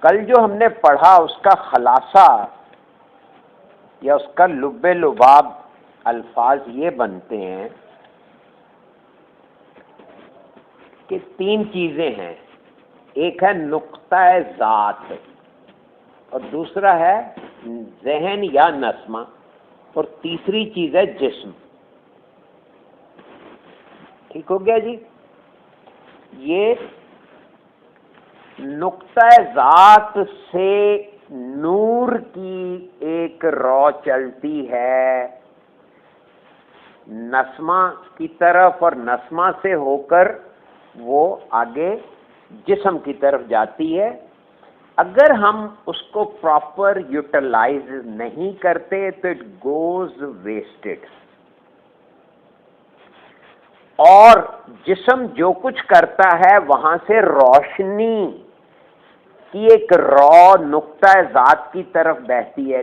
کل جو ہم نے پڑھا اس کا خلاصہ یا اس کا لب لباب الفاظ یہ بنتے ہیں کہ تین چیزیں ہیں. ایک ہے نقطہ ذات اور دوسرا ہے ذہن یا نسمہ اور تیسری چیز ہے جسم. ٹھیک ہو گیا جی. یہ نقطہ ذات سے نور کی ایک رو چلتی ہے نسمہ کی طرف اور نسمہ سے ہو کر وہ آگے جسم کی طرف جاتی ہے. اگر ہم اس کو پراپر یوٹیلائز نہیں کرتے تو اٹ گوز ویسٹڈ. اور جسم جو کچھ کرتا ہے وہاں سے روشنی کی ایک رو نقطہ ذات کی طرف بہتی ہے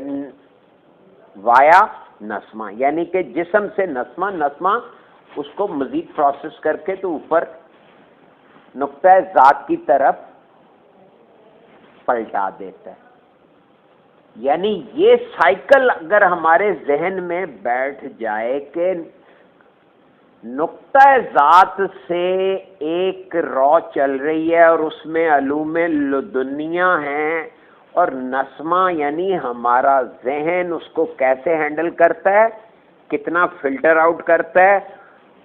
وایا نسمہ، یعنی کہ جسم سے نسمہ، نسمہ اس کو مزید پروسیس کر کے تو اوپر نقطہ ذات کی طرف پلٹا دیتا ہے. یعنی یہ سائیکل اگر ہمارے ذہن میں بیٹھ جائے کہ نقطہ ذات سے ایک رو چل رہی ہے اور اس میں علوم لدنیہ ہیں اور نسمہ یعنی ہمارا ذہن اس کو کیسے ہینڈل کرتا ہے، کتنا فلٹر آؤٹ کرتا ہے،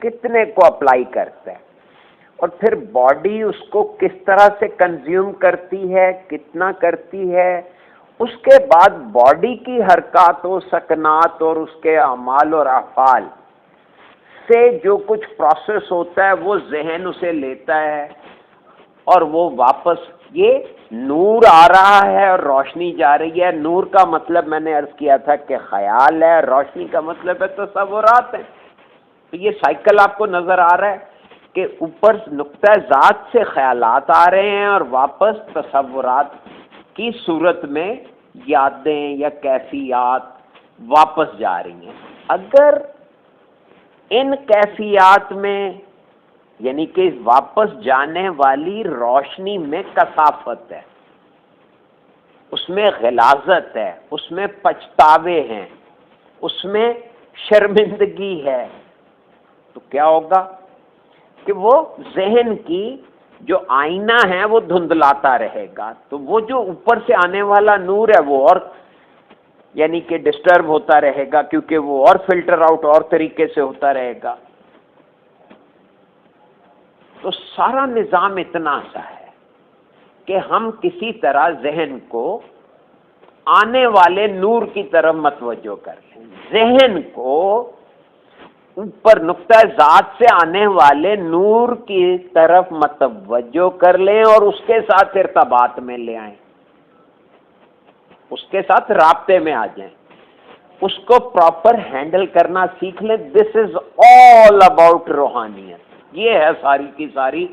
کتنے کو اپلائی کرتا ہے، اور پھر باڈی اس کو کس طرح سے کنزیوم کرتی ہے، کتنا کرتی ہے. اس کے بعد باڈی کی حرکات و سکنات اور اس کے اعمال اور افعال سے جو کچھ پروسیس ہوتا ہے وہ ذہن اسے لیتا ہے اور وہ واپس یہ نور آ رہا ہے اور روشنی جا رہی ہے. نور کا مطلب میں نے عرض کیا تھا کہ خیال ہے، روشنی کا مطلب ہے تصورات ہیں. تو یہ سائیکل آپ کو نظر آ رہا ہے کہ اوپر نقطہ ذات سے خیالات آ رہے ہیں اور واپس تصورات کی صورت میں یادیں یا کیفیات واپس جا رہی ہیں. اگر ان کیفیات میں یعنی کہ واپس جانے والی روشنی میں کثافت ہے، اس میں غلاظت ہے، اس میں پچھتاوے ہیں، اس میں شرمندگی ہے، تو کیا ہوگا کہ وہ ذہن کی جو آئینہ ہے وہ دھندلاتا رہے گا. تو وہ جو اوپر سے آنے والا نور ہے وہ اور یعنی کہ ڈسٹرب ہوتا رہے گا کیونکہ وہ اور فلٹر آؤٹ اور طریقے سے ہوتا رہے گا. تو سارا نظام اتنا سا ہے کہ ہم کسی طرح ذہن کو آنے والے نور کی طرف متوجہ کر لیں، ذہن کو اوپر نقطہ ذات سے آنے والے نور کی طرف متوجہ کر لیں اور اس کے ساتھ ارتباط میں لے آئیں، اس کے ساتھ رابطے میں آ جائیں، اس کو پراپر ہینڈل کرنا سیکھ لیں. دس از آل اباؤٹ روحانیت. یہ ہے ساری کی ساری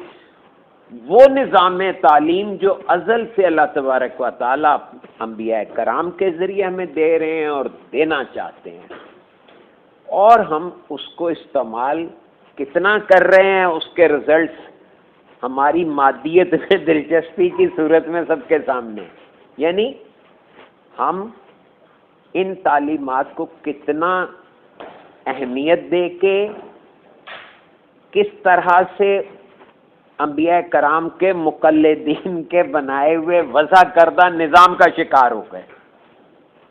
وہ نظام تعلیم جو ازل سے اللہ تبارک و تعالیٰ انبیاء کرام کے ذریعے ہمیں دے رہے ہیں اور دینا چاہتے ہیں، اور ہم اس کو استعمال کتنا کر رہے ہیں اس کے رزلٹس ہماری مادیت میں دلچسپی کی صورت میں سب کے سامنے. یعنی ہم ان تعلیمات کو کتنا اہمیت دے کے کس طرح سے انبیاء کرام کے مقلدین کے بنائے ہوئے وضع کردہ نظام کا شکار ہو گئے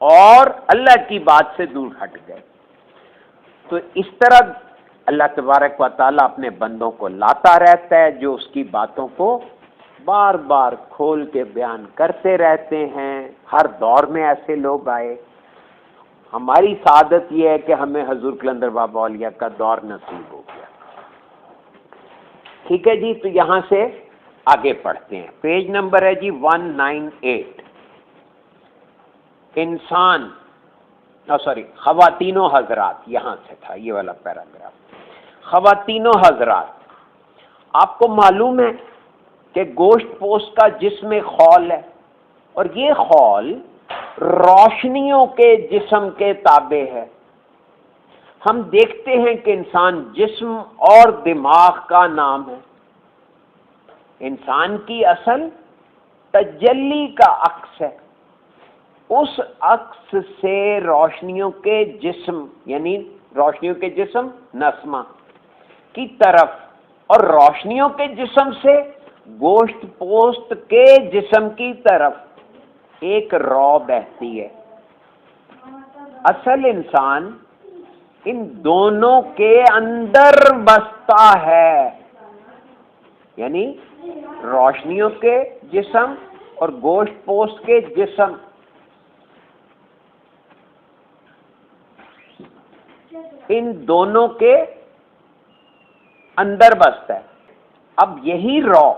اور اللہ کی بات سے دور ہٹ گئے. تو اس طرح اللہ تبارک و تعالیٰ اپنے بندوں کو لاتا رہتا ہے جو اس کی باتوں کو بار بار کھول کے بیان کرتے رہتے ہیں. ہر دور میں ایسے لوگ آئے. ہماری سعادت یہ ہے کہ ہمیں حضور قلندر بابا اولیاء کا دور نصیب ہو گیا. ٹھیک ہے جی. تو یہاں سے آگے پڑھتے ہیں. پیج نمبر ہے جی 198. انسان خواتین و حضرات، یہاں سے تھا یہ والا پیراگراف. خواتین و حضرات، آپ کو معلوم ہے کہ گوشت پوست کا جسم خول ہے اور یہ خول روشنیوں کے جسم کے تابع ہے. ہم دیکھتے ہیں کہ انسان جسم اور دماغ کا نام ہے. انسان کی اصل تجلی کا عکس ہے، اس عکس سے روشنیوں کے جسم، یعنی روشنیوں کے جسم نسمہ کی طرف، اور روشنیوں کے جسم سے گوشت پوست کے جسم کی طرف ایک رو بہتی ہے۔ اصل انسان ان دونوں کے اندر بستا ہے، یعنی روشنیوں کے جسم اور گوشت پوست کے جسم، ان دونوں کے اندر بستا ہے۔ اب یہی رو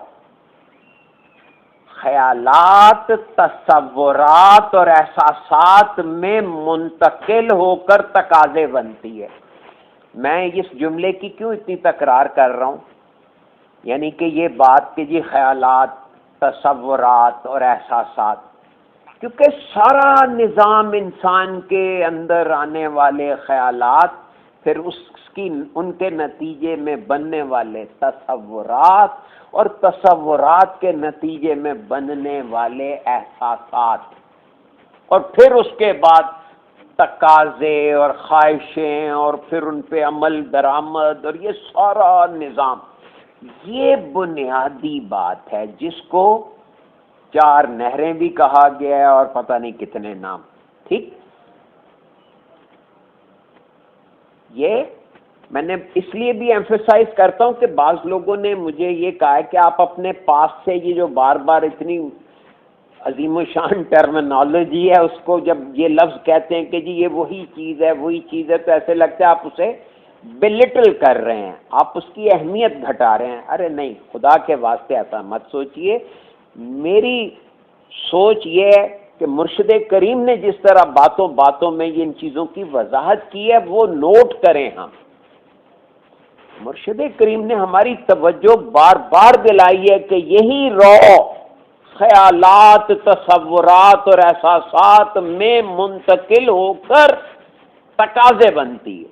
خیالات، تصورات اور احساسات میں منتقل ہو کر تقاضے بنتی ہے۔ میں اس جملے کی کیوں اتنی تکرار کر رہا ہوں؟ یعنی کہ یہ بات کہ جی خیالات، تصورات اور احساسات، کیونکہ سارا نظام انسان کے اندر آنے والے خیالات، پھر ان کے نتیجے میں بننے والے تصورات، اور تصورات کے نتیجے میں بننے والے احساسات، اور پھر اس کے بعد تقاضے اور خواہشیں، اور پھر ان پہ عمل درآمد، اور یہ سارا نظام، یہ بنیادی بات ہے جس کو چار نہریں بھی کہا گیا ہے اور پتہ نہیں کتنے نام۔ ٹھیک، یہ میں نے اس لیے بھی ایمفیسائز کرتا ہوں کہ بعض لوگوں نے مجھے یہ کہا ہے کہ آپ اپنے پاس سے یہ جو بار بار اتنی عظیم و شان ٹرمینالوجی ہے، اس کو جب یہ لفظ کہتے ہیں کہ جی یہ وہی چیز ہے وہی چیز ہے، تو ایسے لگتا ہے آپ اسے بلٹل کر رہے ہیں، آپ اس کی اہمیت گھٹا رہے ہیں۔ ارے نہیں، خدا کے واسطے ایسا مت سوچئے۔ میری سوچ یہ ہے کہ مرشد کریم نے جس طرح باتوں باتوں میں ان چیزوں کی وضاحت کی ہے وہ نوٹ کریں ہم۔ مرشد کریم نے ہماری توجہ بار بار دلائی ہے کہ یہی رو خیالات، تصورات اور احساسات میں منتقل ہو کر تقاضے بنتی ہے۔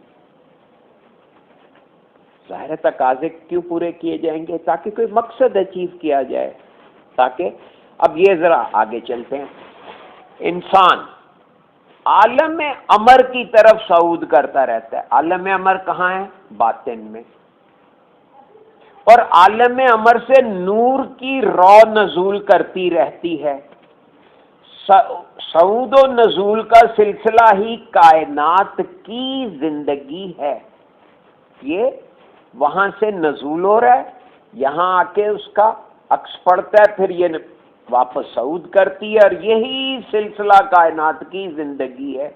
ظاہر تقاضے کیوں پورے کیے جائیں گے؟ تاکہ کوئی مقصد اچیو کیا جائے، تاکہ اب یہ ذرا آگے چلتے ہیں۔ انسان عالم امر کی طرف صعود کرتا رہتا ہے۔ عالم امر کہاں ہے؟ باطن میں، اور عالم امر سے نور کی رو نزول کرتی رہتی ہے۔ صعود و نزول کا سلسلہ ہی کائنات کی زندگی ہے۔ یہ وہاں سے نزول ہو رہا ہے، یہاں آ کے اس کا عکس پڑتا ہے، پھر یہ واپس صعود کرتی ہے، اور یہی سلسلہ کائنات کی زندگی ہے۔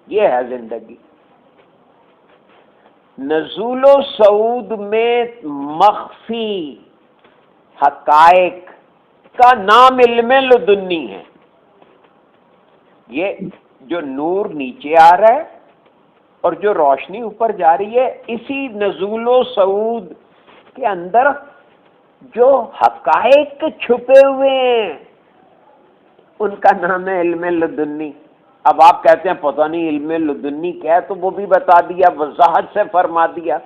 یہ ہے زندگی۔ نزول و صعود میں مخفی حقائق کا نام علم لدنی ہے۔ یہ جو نور نیچے آ رہا ہے اور جو روشنی اوپر جا رہی ہے، اسی نزول و صعود کے اندر جو حقائق چھپے ہوئے ہیں ان کا نام ہے علم لدنی۔ اب آپ کہتے ہیں پتہ نہیں علم لدنی کیا ہے، تو وہ بھی بتا دیا، وضاحت سے فرما دیا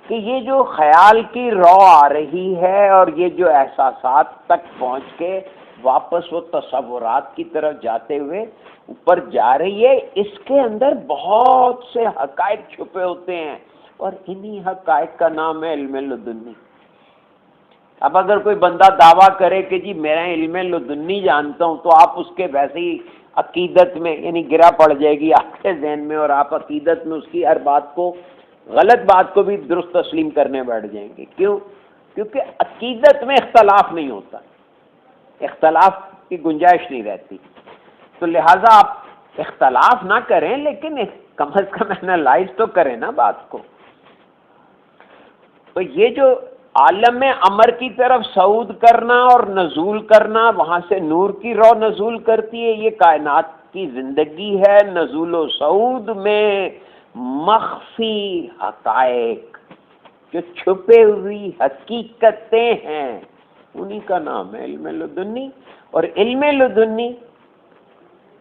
کہ یہ جو خیال کی رو آ رہی ہے اور یہ جو احساسات تک پہنچ کے واپس وہ تصورات کی طرف جاتے ہوئے اوپر جا رہی ہے، اس کے اندر بہت سے حقائق چھپے ہوتے ہیں، اور انہی حقائق کا نام ہے علم لدنی۔ اب اگر کوئی بندہ دعویٰ کرے کہ جی میں علم لدنی جانتا ہوں، تو آپ اس کے ویسے ہی عقیدت میں یعنی گرا پڑ جائے گی آپ کے ذہن میں، اور آپ عقیدت میں اس کی ہر بات کو، غلط بات کو بھی درست تسلیم کرنے بیٹھ جائیں گے۔ کیوں؟ کیونکہ عقیدت میں اختلاف نہیں ہوتا، اختلاف کی گنجائش نہیں رہتی، تو لہٰذا آپ اختلاف نہ کریں، لیکن کم از کم انالائز تو کریں نا بات کو۔ تو یہ جو عالم امر کی طرف صعود کرنا اور نزول کرنا، وہاں سے نور کی رو نزول کرتی ہے، یہ کائنات کی زندگی ہے۔ نزول و صعود میں مخفی حقائق جو چھپے ہوئی حقیقتیں ہیں، انہی کا نام ہے علم لدنی۔ اور علم لدنی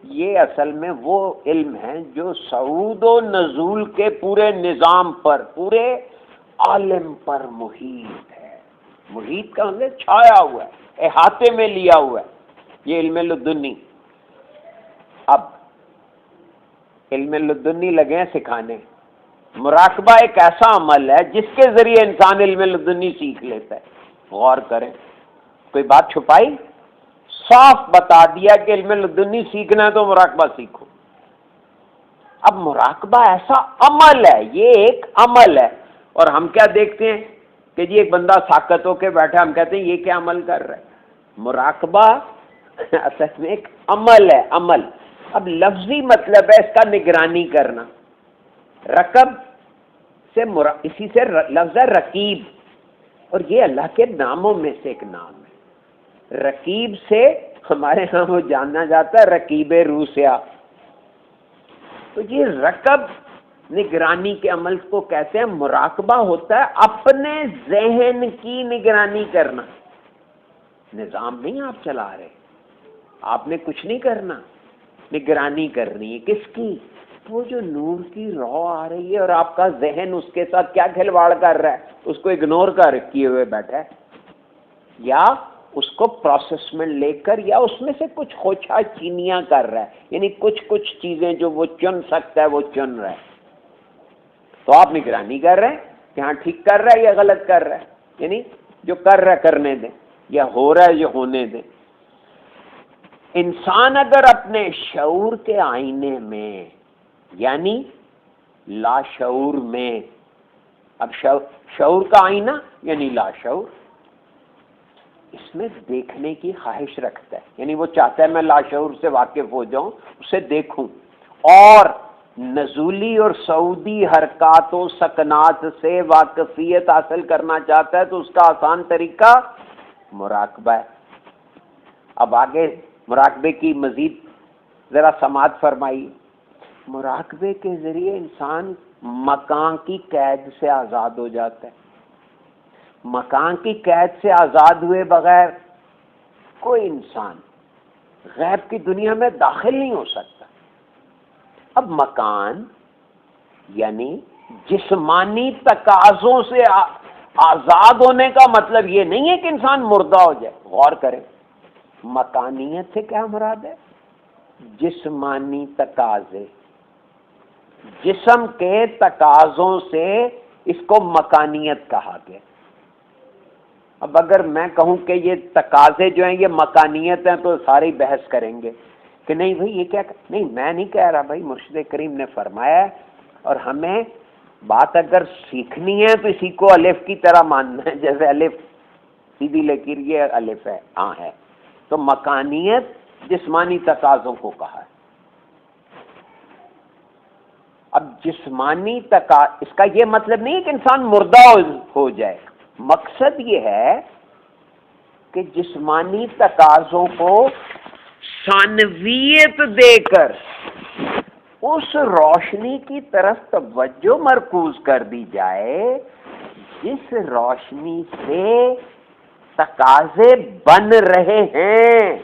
یہ اصل میں وہ علم ہے جو صعود و نزول کے پورے نظام پر، پورے عالم پر محیط ہے۔ محیط کا مطلب چھایا ہوا ہے، احاطے میں لیا ہوا ہے یہ علم لدنی. اب علم لدنی لگے ہیں سکھانے. مراقبہ ایک ایسا عمل ہے جس کے ذریعے انسان علم لدنی سیکھ لیتا ہے. غور کریں, کوئی بات چھپائی؟ صاف بتا دیا کہ علم لدنی سیکھنا ہے تو مراقبہ سیکھو. اب مراقبہ ایسا عمل ہے, یہ ایک عمل ہے. اور ہم کیا دیکھتے ہیں کہ جی ایک بندہ ساکت ہو کے بیٹھا, ہم کہتے ہیں یہ کیا عمل کر رہا ہے. مراقبہ اصل میں ایک عمل ہے, عمل. اب لفظی مطلب ہے اس کا نگرانی کرنا. رقب سے اسی سے لفظ ہے رقیب, اور یہ اللہ کے ناموں میں سے ایک نام ہے. رقیب سے ہمارے ہاں وہ جانا جاتا ہے رقیب روسیا. تو یہ رقب نگرانی کے عمل کو کہتے ہیں. مراقبہ ہوتا ہے اپنے ذہن کی نگرانی کرنا. نظام نہیں آپ چلا رہے, آپ نے کچھ نہیں کرنا, نگرانی کرنی ہے. کس کی؟ وہ جو نور کی رو آ رہی ہے اور آپ کا ذہن اس کے ساتھ کیا کھلواڑ کر رہا ہے, اس کو اگنور کر کیے ہوئے بیٹھا ہے, یا اس کو پروسیس میں لے کر, یا اس میں سے کچھ خوچا چینیاں کر رہا ہے. یعنی کچھ چیزیں جو وہ چن سکتا ہے وہ چن رہا ہے. تو آپ نگرانی کر رہے ہیں کہ ہاں ٹھیک کر رہا ہے یا غلط کر رہا ہے. یعنی جو کر رہا ہے کرنے دیں, یا ہو رہا ہے جو ہونے دیں. انسان اگر اپنے شعور کے آئینے میں, یعنی لاشعور میں, اب شعور کا آئینہ یعنی لاشعور, اس میں دیکھنے کی خواہش رکھتا ہے. یعنی وہ چاہتا ہے میں لاشعور سے واقف ہو جاؤں, اسے دیکھوں, اور نزولی اور سعودی حرکات و سکنات سے واقفیت حاصل کرنا چاہتا ہے, تو اس کا آسان طریقہ مراقبہ ہے. اب آگے مراقبے کی مزید ذرا سماعت فرمائی. مراقبے کے ذریعے انسان مکان کی قید سے آزاد ہو جاتا ہے. مکان کی قید سے آزاد ہوئے بغیر کوئی انسان غیب کی دنیا میں داخل نہیں ہو سکتا. اب مکان یعنی جسمانی تقاضوں سے آزاد ہونے کا مطلب یہ نہیں ہے کہ انسان مردہ ہو جائے. غور کریں, مکانیت سے کیا مراد ہے؟ جسمانی تقاضے, جسم کے تقاضوں سے اس کو مکانیت کہا گیا. اب اگر میں کہوں کہ یہ تقاضے جو ہیں یہ مکانیت ہیں تو ساری بحث کریں گے کہ نہیں بھائی یہ کیا. نہیں, میں نہیں کہہ رہا بھائی, مرشد کریم نے فرمایا ہے, اور ہمیں بات اگر سیکھنی ہے تو اسی کو الف کی طرح ماننا ہے. جیسے الف سیدھی لکیر یہ الف ہے, ہاں ہے, تو مکانیت جسمانی تقاضوں کو کہا ہے. اب جسمانی اس کا یہ مطلب نہیں ہے کہ انسان مردہ ہو جائے. مقصد یہ ہے کہ جسمانی تقاضوں کو ثانویت دے کر اس روشنی کی طرف توجہ مرکوز کر دی جائے جس روشنی سے تقاضے بن رہے ہیں.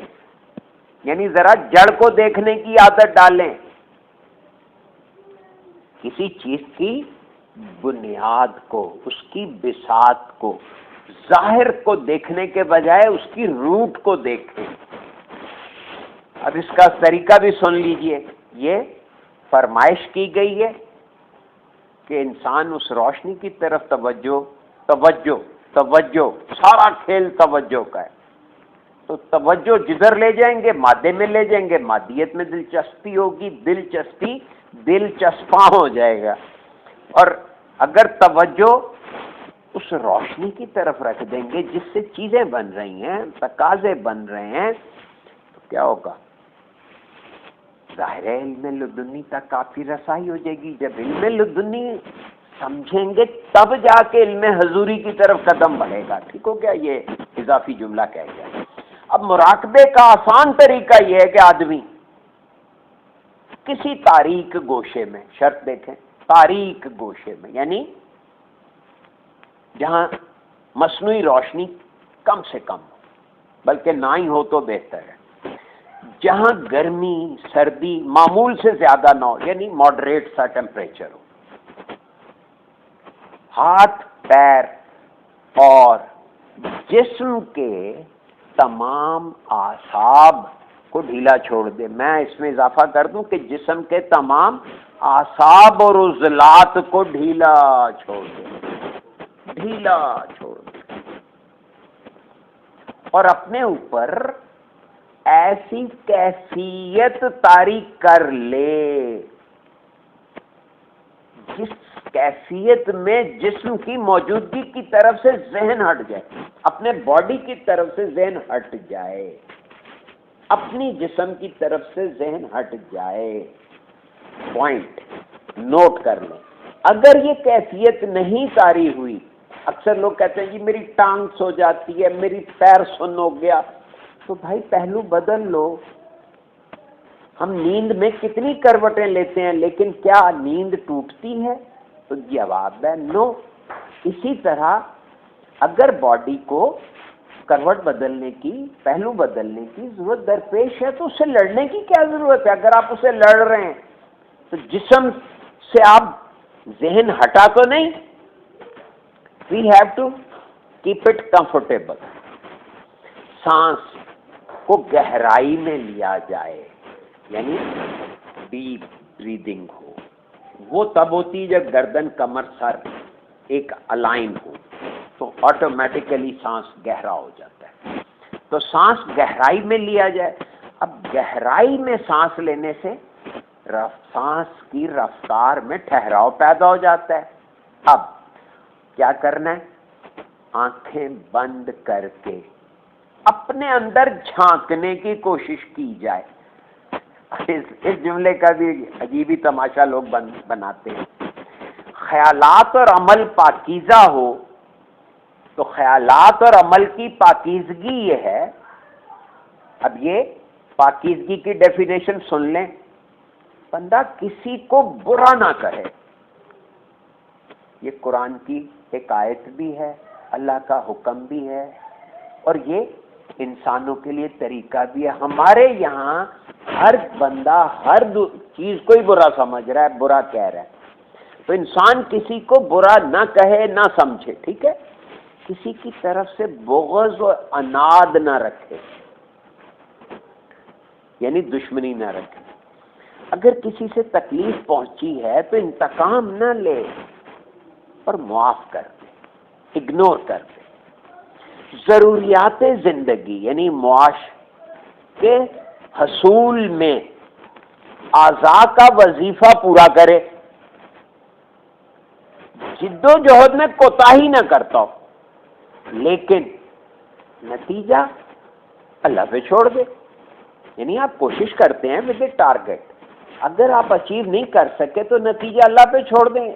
یعنی ذرا جڑ کو دیکھنے کی عادت ڈالیں. کسی چیز کی بنیاد کو, اس کی بساط کو, ظاہر کو دیکھنے کے بجائے اس کی روٹ کو دیکھیں. اب اس کا طریقہ بھی سن لیجئے. یہ فرمائش کی گئی ہے کہ انسان اس روشنی کی طرف توجہ سارا کھیل توجہ کا ہے. تو توجہ جدھر لے جائیں گے مادے میں لے جائیں گے, مادیت میں دلچسپی ہوگی, دلچسپی دلچسپاں ہو جائے گا. اور اگر توجہ اس روشنی کی طرف رکھ دیں گے جس سے چیزیں بن رہی ہیں, تقاضے بن رہے ہیں, تو کیا ہوگا؟ ظاہر ہے علم لدنی تک کافی رسائی ہو جائے گی. جب علم لدنی سمجھیں گے تب جا کے علم حضوری کی طرف قدم بڑھے گا. ٹھیک ہو گیا؟ یہ اضافی جملہ کہہ گیا. اب مراقبے کا آسان طریقہ یہ ہے کہ آدمی کسی تاریک گوشے میں, شرط دیکھیں, تاریک گوشے میں یعنی جہاں مصنوعی روشنی کم سے کم ہو, بلکہ نہ ہی ہو تو بہتر ہے, جہاں گرمی سردی معمول سے زیادہ نہ ہو, یعنی ماڈریٹ سا ٹیمپریچر ہو, ہاتھ پیر اور جسم کے تمام اعصاب کو ڈھیلا چھوڑ دے. میں اس میں اضافہ کر دوں کہ جسم کے تمام اعصاب اور عضلات کو ڈھیلا چھوڑ دے، ڈھیلا چھوڑ دے، اور اپنے اوپر ایسی کیفیت طاری کر لے جس کیفیت میں جسم کی موجودگی کی طرف سے ذہن ہٹ جائے، اپنے باڈی کی طرف سے ذہن ہٹ جائے، اپنی جسم کی طرف سے ذہن ہٹ جائے. پوائنٹ نوٹ کر لیں. اگر یہ کیفیت نہیں طاری ہوئی، اکثر لوگ کہتے ہیں جی میری ٹانگ سو جاتی ہے، میری پیر سن ہو گیا، تو بھائی پہلو بدل لو. ہم نیند میں کتنی کروٹیں لیتے ہیں، لیکن کیا نیند ٹوٹتی ہے؟ تو جواب ہے نو. اسی طرح اگر باڈی کو کروٹ بدلنے کی، پہلو بدلنے کی ضرورت درپیش ہے تو اس سے لڑنے کی کیا ضرورت ہے؟ اگر آپ اسے لڑ رہے ہیں تو جسم سے آپ ذہن ہٹا تو نہیں. We have to keep it comfortable. سانس کو گہرائی میں لیا جائے، یعنی ڈیپ بریدنگ ہو. وہ تب ہوتی ہے جب گردن، کمر، سر ایک الائن ہو، تو آٹومیٹیکلی سانس گہرا ہو جاتا ہے. تو سانس گہرائی میں لیا جائے. اب گہرائی میں سانس لینے سے سانس کی رفتار میں ٹھہراؤ پیدا ہو جاتا ہے. اب کیا کرنا ہے؟ آنکھیں بند کر کے اپنے اندر جھانکنے کی کوشش کی جائے. اس جملے کا بھی عجیب ہی تماشا لوگ بناتے ہیں. خیالات اور عمل پاکیزہ ہو تو خیالات اور عمل کی پاکیزگی یہ ہے. اب یہ پاکیزگی کی ڈیفینیشن سن لیں. بندہ کسی کو برا نہ کہے. یہ قرآن کی ایک آیت بھی ہے، اللہ کا حکم بھی ہے، اور یہ انسانوں کے لیے طریقہ بھی ہے. ہمارے یہاں ہر بندہ ہر چیز کو ہی برا سمجھ رہا ہے، برا کہہ رہا ہے. تو انسان کسی کو برا نہ کہے، نہ سمجھے، ٹھیک ہے؟ کسی کی طرف سے بغض و عناد نہ رکھے، یعنی دشمنی نہ رکھے. اگر کسی سے تکلیف پہنچی ہے تو انتقام نہ لے اور معاف کر دے، اگنور کر دے. ضروریات زندگی یعنی معاش کے حصول میں اعضاء کا وظیفہ پورا کرے، جد و جہد میں کوتاہی نہ کرتا ہو، لیکن نتیجہ اللہ پہ چھوڑ دے. یعنی آپ کوشش کرتے ہیں ود اے ٹارگیٹ، اگر آپ اچیو نہیں کر سکے تو نتیجہ اللہ پہ چھوڑ دیں،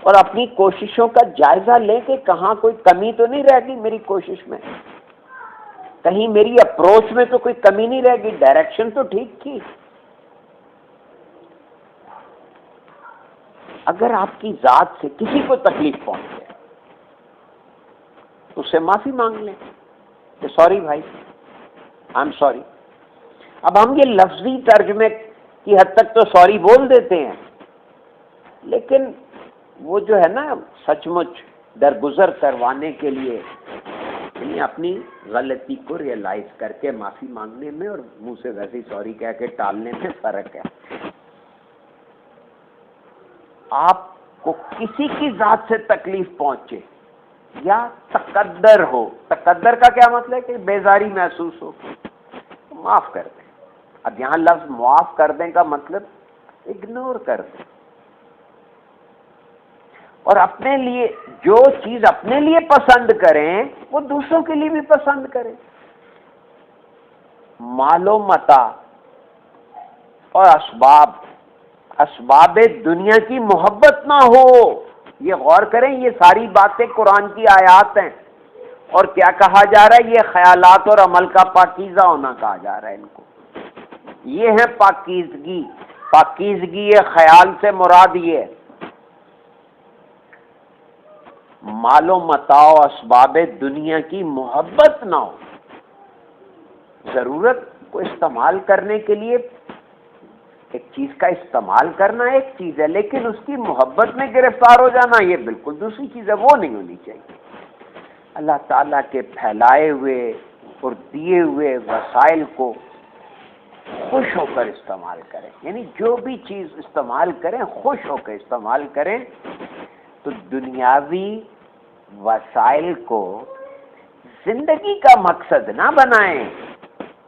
اور اپنی کوششوں کا جائزہ لیں کہ کہاں کوئی کمی تو نہیں رہ گئی میری کوشش میں، کہیں میری اپروچ میں تو کوئی کمی نہیں رہ گئی، ڈائریکشن تو ٹھیک تھی. اگر آپ کی ذات سے کسی کو تکلیف پہنچے تو اس سے معافی مانگ لیں کہ سوری بھائی، آئی ایم سوری. اب ہم یہ لفظی ترجمے کی حد تک تو سوری بول دیتے ہیں، لیکن وہ جو ہے نا سچ مچ درگزر کروانے کے لیے، یعنی اپنی غلطی کو ریئلائز کر کے معافی مانگنے میں اور منہ سے ویسے سوری کہہ کے ٹالنے میں فرق ہے. آپ کو کسی کی ذات سے تکلیف پہنچے یا تقدر ہو، تقدر کا کیا مطلب ہے کہ بیزاری محسوس ہو، تو معاف کر دیں. اب یہاں لفظ معاف کر دیں کا مطلب اگنور کر دیں، اور اپنے لیے جو چیز اپنے لیے پسند کریں وہ دوسروں کے لیے بھی پسند کریں. مال و متاع اور اسباب دنیا کی محبت نہ ہو. یہ غور کریں، یہ ساری باتیں قرآن کی آیات ہیں، اور کیا کہا جا رہا ہے؟ یہ خیالات اور عمل کا پاکیزہ ہونا کہا جا رہا ہے. ان کو یہ ہے پاکیزگی. پاکیزگی خیال سے مراد یہ ہے مال و متاع و اسباب دنیا کی محبت نہ ہو. ضرورت کو استعمال کرنے کے لیے ایک چیز کا استعمال کرنا ایک چیز ہے، لیکن اس کی محبت میں گرفتار ہو جانا یہ بالکل دوسری چیز ہے، وہ نہیں ہونی چاہیے. اللہ تعالیٰ کے پھیلائے ہوئے اور دیے ہوئے وسائل کو خوش ہو کر استعمال کریں، یعنی جو بھی چیز استعمال کریں خوش ہو کر استعمال کریں، تو دنیاوی وسائل کو زندگی کا مقصد نہ بنائیں۔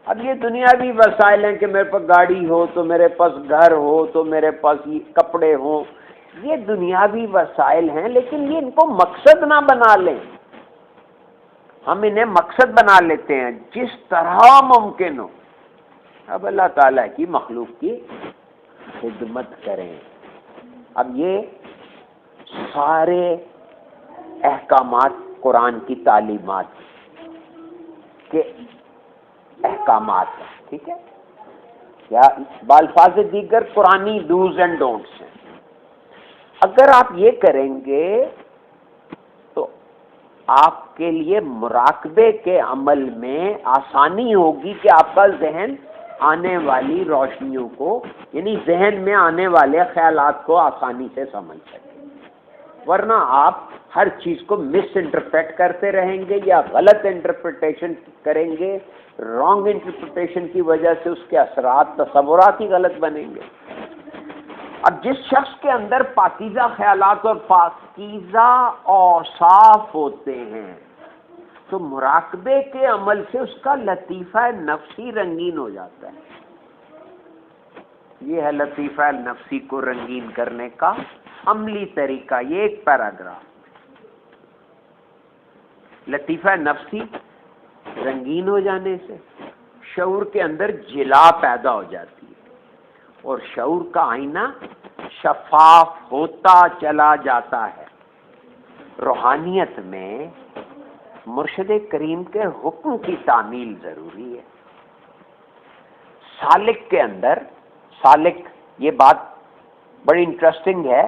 اب یہ دنیاوی وسائل ہیں کہ میرے پاس گاڑی ہو تو میرے پاس گھر ہو تو میرے پاس یہ کپڑے ہوں، یہ دنیاوی وسائل ہیں، لیکن یہ ان کو مقصد نہ بنا لیں۔ ہم انہیں مقصد بنا لیتے ہیں جس طرح ممکن ہو۔ اب اللہ تعالیٰ کی مخلوق کی خدمت کریں۔ اب یہ سارے احکامات قرآن کی تعلیمات کے احکامات ہیں، ٹھیک ہے، یا بالفاظ دیگر قرآنی ڈوز اینڈ ڈونٹس ہیں۔ اگر آپ یہ کریں گے تو آپ کے لیے مراقبے کے عمل میں آسانی ہوگی کہ آپ کا ذہن آنے والی روشنیوں کو، یعنی ذہن میں آنے والے خیالات کو آسانی سے سمجھ سکیں، ورنہ آپ ہر چیز کو مس انٹرپریٹ کرتے رہیں گے یا غلط انٹرپریٹیشن کریں گے، رانگ انٹرپریٹیشن کی وجہ سے اس کے اثرات، تصورات ہی غلط بنیں گے۔ اب جس شخص کے اندر پاکیزہ خیالات اور پاکیزہ اوصاف ہوتے ہیں تو مراقبے کے عمل سے اس کا لطیفہ نفسی رنگین ہو جاتا ہے۔ یہ ہے لطیفہ نفسی کو رنگین کرنے کا عملی طریقہ، یہ ایک پیراگراف۔ لطیفہ نفسی رنگین ہو جانے سے شعور کے اندر جلا پیدا ہو جاتی ہے اور شعور کا آئینہ شفاف ہوتا چلا جاتا ہے۔ روحانیت میں مرشد کریم کے حکم کی تعمیل ضروری ہے۔ سالک کے اندر، سالک، یہ بات بڑی انٹرسٹنگ ہے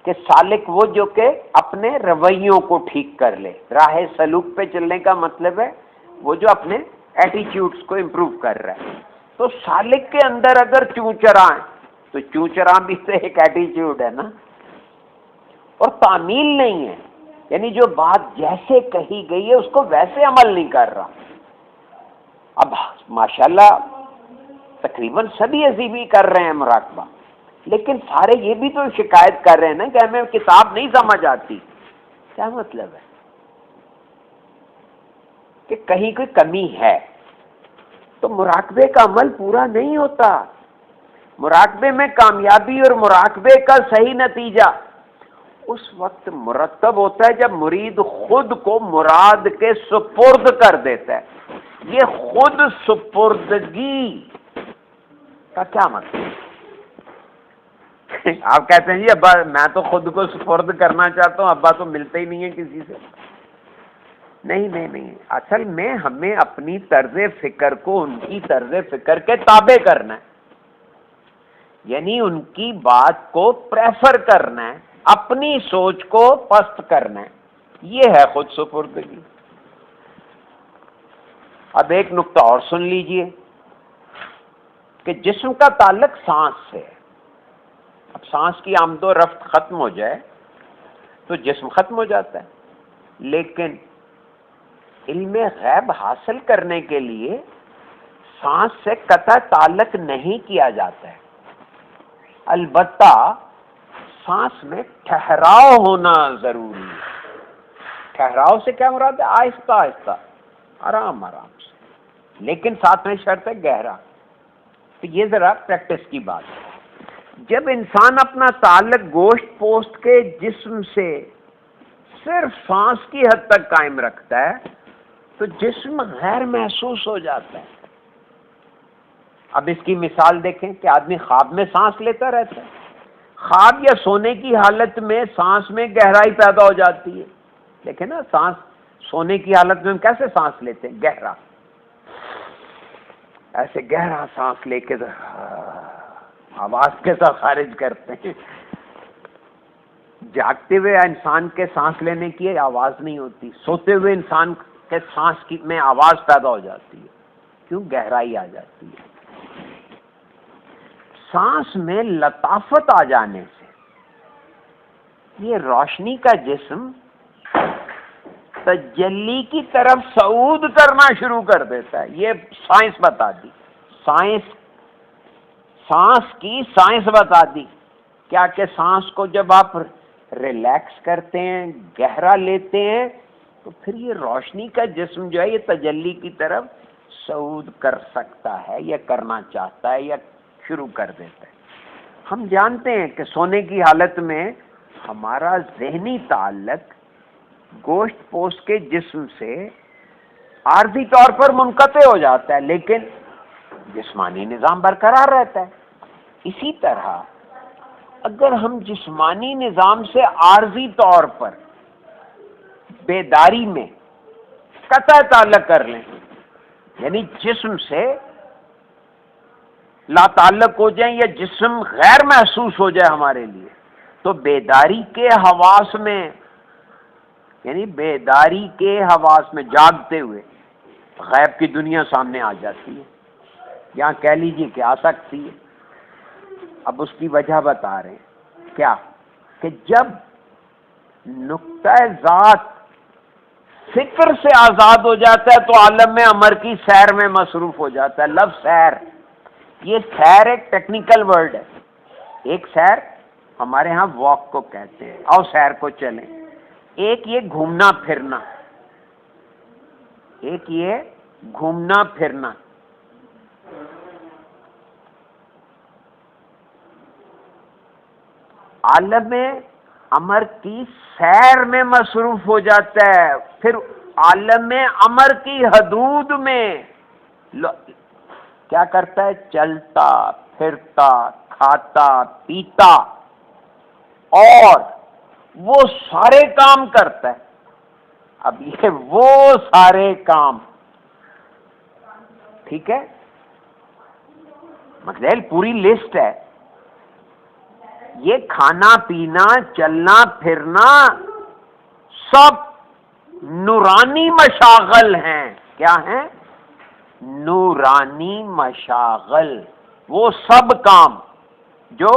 کہ سالک وہ جو کہ اپنے رویوں کو ٹھیک کر لے، راہ سلوک پہ چلنے کا مطلب ہے وہ جو اپنے ایٹیچیوڈز کو امپروو کر رہا ہے۔ تو سالک کے اندر اگر چوں چراں ہے تو چوں چراں بھی تو ایک ایٹیچیوڈ ہے نا، اور تعمیل نہیں ہے، یعنی جو بات جیسے کہی گئی ہے اس کو ویسے عمل نہیں کر رہا۔ اب ماشاءاللہ تقریباً سبھی ایسی بھی کر رہے ہیں مراقبہ، لیکن سارے یہ بھی تو شکایت کر رہے ہیں نا کہ ہمیں کتاب نہیں سمجھ آتی۔ کیا مطلب ہے؟ کہ کہیں کوئی کمی ہے تو مراقبے کا عمل پورا نہیں ہوتا۔ مراقبے میں کامیابی اور مراقبے کا صحیح نتیجہ اس وقت مرتب ہوتا ہے جب مرید خود کو مراد کے سپرد کر دیتا ہے۔ یہ خود سپردگی کا کیا مطلب؟ آپ کہتے ہیں جی ابا میں تو خود کو سپرد کرنا چاہتا ہوں، ابا تو ملتے ہی نہیں ہیں کسی سے۔ نہیں، اصل میں ہمیں اپنی طرز فکر کو ان کی طرز فکر کے تابع کرنا ہے، یعنی ان کی بات کو پریفر کرنا ہے، اپنی سوچ کو پست کرنا ہے، یہ ہے خود سپردگی۔ اب ایک نقطہ اور سن لیجئے کہ جسم کا تعلق سانس سے ہے۔ اب سانس کی آمد و رفت ختم ہو جائے تو جسم ختم ہو جاتا ہے، لیکن علم غیب حاصل کرنے کے لیے سانس سے قطع تعلق نہیں کیا جاتا ہے، البتہ سانس میں ٹھہراؤ ہونا ضروری ہے۔ ٹھہراؤ سے کیا مراد ہے؟ آہستہ آہستہ، آرام آرام سے، لیکن ساتھ میں شرط ہے گہرا۔ تو یہ ذرا پریکٹس کی بات ہے۔ جب انسان اپنا تعلق گوشت پوست کے جسم سے صرف سانس کی حد تک قائم رکھتا ہے تو جسم غیر محسوس ہو جاتا ہے۔ اب اس کی مثال دیکھیں کہ آدمی خواب میں سانس لیتا رہتا ہے، خواب یا سونے کی حالت میں سانس میں گہرائی پیدا ہو جاتی ہے۔ دیکھیں نا، سانس سونے کی حالت میں ہم کیسے سانس لیتے ہیں؟ گہرا، ایسے گہرا سانس لے کے آواز کے ساتھ خارج کرتے ہیں۔ جاگتے ہوئے انسان کے سانس لینے کی آواز نہیں ہوتی، سوتے ہوئے انسان کے سانس کی میں آواز پیدا ہو جاتی ہے۔ کیوں؟ گہرائی آ جاتی ہے۔ سانس میں لطافت آ جانے سے یہ روشنی کا جسم تجلی کی طرف صعود کرنا شروع کر دیتا ہے. یہ سائنس بتا دی، سانس کی سائنس بتا دی. کیا کہ سانس کو جب آپ ریلیکس کرتے ہیں، گہرا لیتے ہیں، تو پھر یہ روشنی کا جسم جو ہے یہ تجلی کی طرف صعود کر سکتا ہے، یا کرنا چاہتا ہے، یا شروع کر دیتا ہے. ہم جانتے ہیں کہ سونے کی حالت میں ہمارا ذہنی تعلق گوشت پوست کے جسم سے عارضی طور پر منقطع ہو جاتا ہے، لیکن جسمانی نظام برقرار رہتا ہے. اسی طرح اگر ہم جسمانی نظام سے عارضی طور پر بیداری میں قطع تعلق کر لیں، یعنی جسم سے لا تعلق ہو جائیں یا جسم غیر محسوس ہو جائے ہمارے لیے، تو بیداری کے حواس میں، یعنی بیداری کے حواس میں جاگتے ہوئے غیب کی دنیا سامنے آ جاتی ہے، یہاں کہہ لیجیے کہ آ سکتی ہے. اب اس کی وجہ بتا رہے ہیں. کیا کہ جب نقطہ ذات فکر سے آزاد ہو جاتا ہے تو عالم میں امر کی سیر میں مصروف ہو جاتا ہے. لفظ سیر، یہ سیر ایک ٹیکنیکل ورڈ ہے. ایک سیر ہمارے ہاں واک کو کہتے ہیں، آؤ سیر کو چلیں. ایک یہ گھومنا پھرنا، ایک یہ گھومنا پھرنا. عالم امر کی سیر میں مصروف ہو جاتا ہے، پھر عالم امر کی حدود میں کیا کرتا ہے؟ چلتا پھرتا، کھاتا پیتا، اور وہ سارے کام کرتا ہے. اب یہ وہ سارے کام، ٹھیک ہے، مطلب پوری لسٹ ہے. یہ کھانا پینا چلنا پھرنا سب نورانی مشاغل ہیں. کیا ہیں؟ نورانی مشاغل. وہ سب کام جو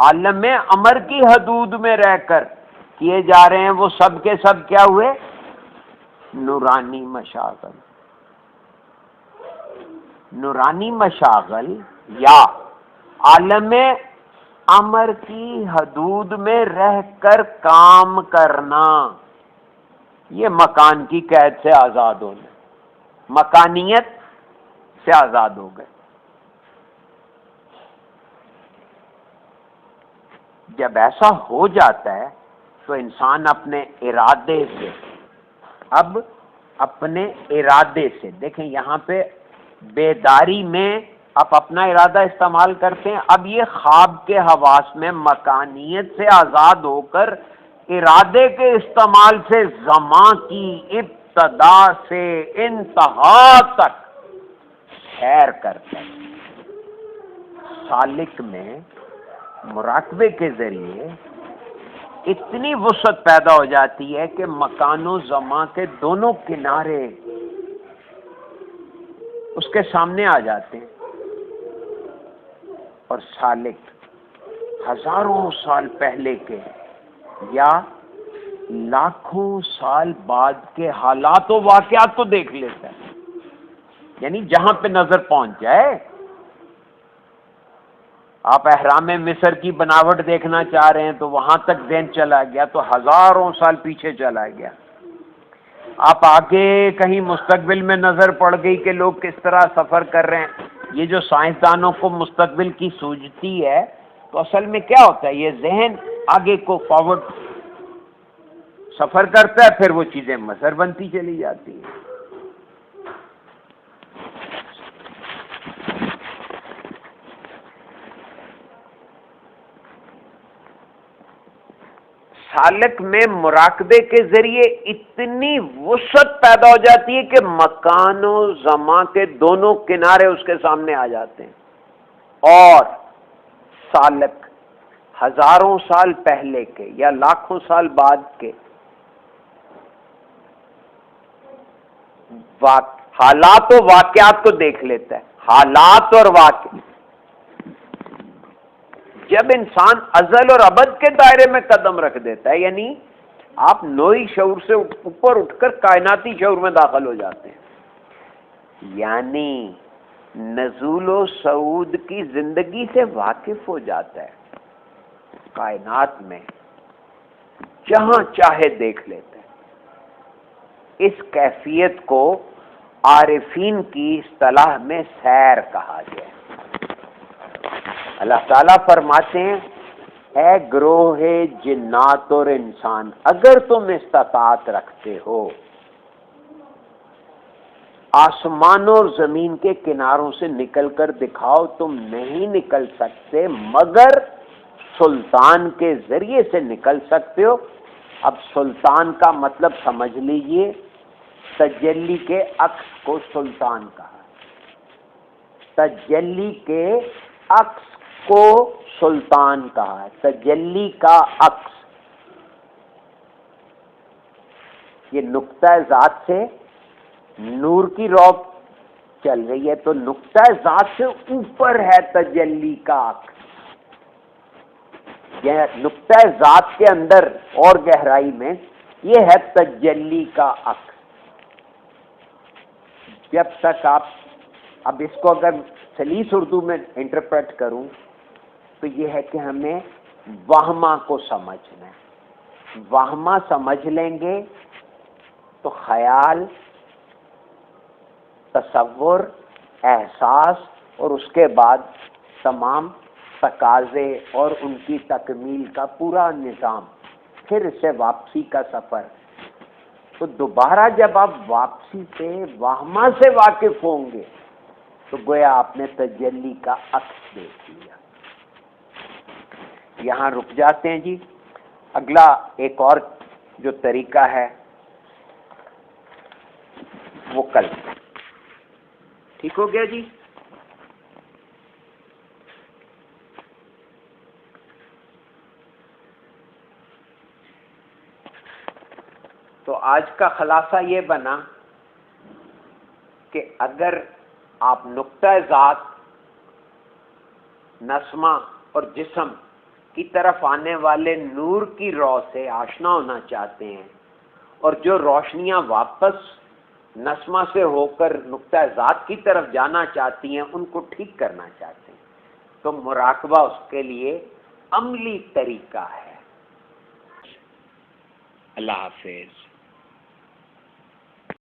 عالم امر کی حدود میں رہ کر کیے جا رہے ہیں، وہ سب کے سب کیا ہوئے؟ نورانی مشاغل. نورانی مشاغل یا عالم امر کی حدود میں رہ کر کام کرنا، یہ مکان کی قید سے آزاد ہونا، مکانیت سے آزاد ہو گئے. جب ایسا ہو جاتا ہے تو انسان اپنے ارادے سے، اب اپنے ارادے سے، دیکھیں یہاں پہ بیداری میں آپ اپنا ارادہ استعمال کرتے ہیں. اب یہ خواب کے حواس میں مکانیت سے آزاد ہو کر ارادے کے استعمال سے زمان کی ابتدا سے انتہا تک سیر کرتا ہے. سالک میں مراقبے کے ذریعے اتنی وسعت پیدا ہو جاتی ہے کہ مکان و زمان کے دونوں کنارے اس کے سامنے آ جاتے ہیں، اور سالک ہزاروں سال پہلے کے یا لاکھوں سال بعد کے حالات و واقعات کو دیکھ لیتا ہے. یعنی جہاں پہ نظر پہنچ جائے. آپ احرام مصر کی بناوٹ دیکھنا چاہ رہے ہیں تو وہاں تک ذہن چلا گیا تو ہزاروں سال پیچھے چلا گیا. آپ آگے کہیں مستقبل میں نظر پڑ گئی کہ لوگ کس طرح سفر کر رہے ہیں. یہ جو سائنسدانوں کو مستقبل کی سوجتی ہے تو اصل میں کیا ہوتا ہے؟ یہ ذہن آگے کو فارورڈ سفر کرتا ہے، پھر وہ چیزیں مظہر بنتی چلی جاتی ہیں. سالک میں مراقبے کے ذریعے اتنی وسعت پیدا ہو جاتی ہے کہ مکان و زمان کے دونوں کنارے اس کے سامنے آ جاتے ہیں. اور سالک ہزاروں سال پہلے کے یا لاکھوں سال بعد کے حالات و واقعات کو دیکھ لیتا ہے. حالات اور واقع، جب انسان ازل اور ابد کے دائرے میں قدم رکھ دیتا ہے، یعنی آپ نوئی شعور سے اوپر اٹھ کر کائناتی شعور میں داخل ہو جاتے ہیں، یعنی نزول و صعود کی زندگی سے واقف ہو جاتا ہے، کائنات میں جہاں چاہے دیکھ لیتے ہیں۔ اس کیفیت کو عارفین کی اصطلاح میں سیر کہا گیا ہے۔ اللہ تعالیٰ فرماتے ہیں اے گروہ جنات اور انسان، اگر تم استطاعت رکھتے ہو آسمانوں اور زمین کے کناروں سے نکل کر دکھاؤ، تم نہیں نکل سکتے مگر سلطان کے ذریعے سے نکل سکتے ہو۔ اب سلطان کا مطلب سمجھ لیجئے، تجلی کے عکس کو سلطان کہا، تجلی کے عکس کو سلطان کہا ہے، تجلی کا عکس۔ یہ نقطہ ذات سے نور کی رو چل رہی ہے تو نقطہ ذات سے اوپر ہے تجلی کا عکس، یہ نقطہ ذات کے اندر اور گہرائی میں یہ ہے تجلی کا عکس۔ جب تک آپ اب اس کو اگر سلیس اردو میں انٹرپریٹ کروں تو یہ ہے کہ ہمیں وہمہ کو سمجھنا ہے، وہمہ سمجھ لیں گے تو خیال، تصور، احساس اور اس کے بعد تمام تقاضے اور ان کی تکمیل کا پورا نظام، پھر اس سے واپسی کا سفر۔ تو دوبارہ جب آپ واپسی سے وہمہ سے واقف ہوں گے تو گویا آپ نے تجلی کا عکس دیکھ لیا۔ یہاں رک جاتے ہیں جی، اگلا ایک اور جو طریقہ ہے وہ کل۔ ٹھیک ہو گیا جی؟ تو آج کا خلاصہ یہ بنا کہ اگر آپ نقطہ ذات، نسمہ اور جسم کی طرف آنے والے نور کی رو سے آشنا ہونا چاہتے ہیں اور جو روشنیاں واپس نسمہ سے ہو کر نقطہ ذات کی طرف جانا چاہتی ہیں ان کو ٹھیک کرنا چاہتے ہیں تو مراقبہ اس کے لیے عملی طریقہ ہے۔ اللہ حافظ۔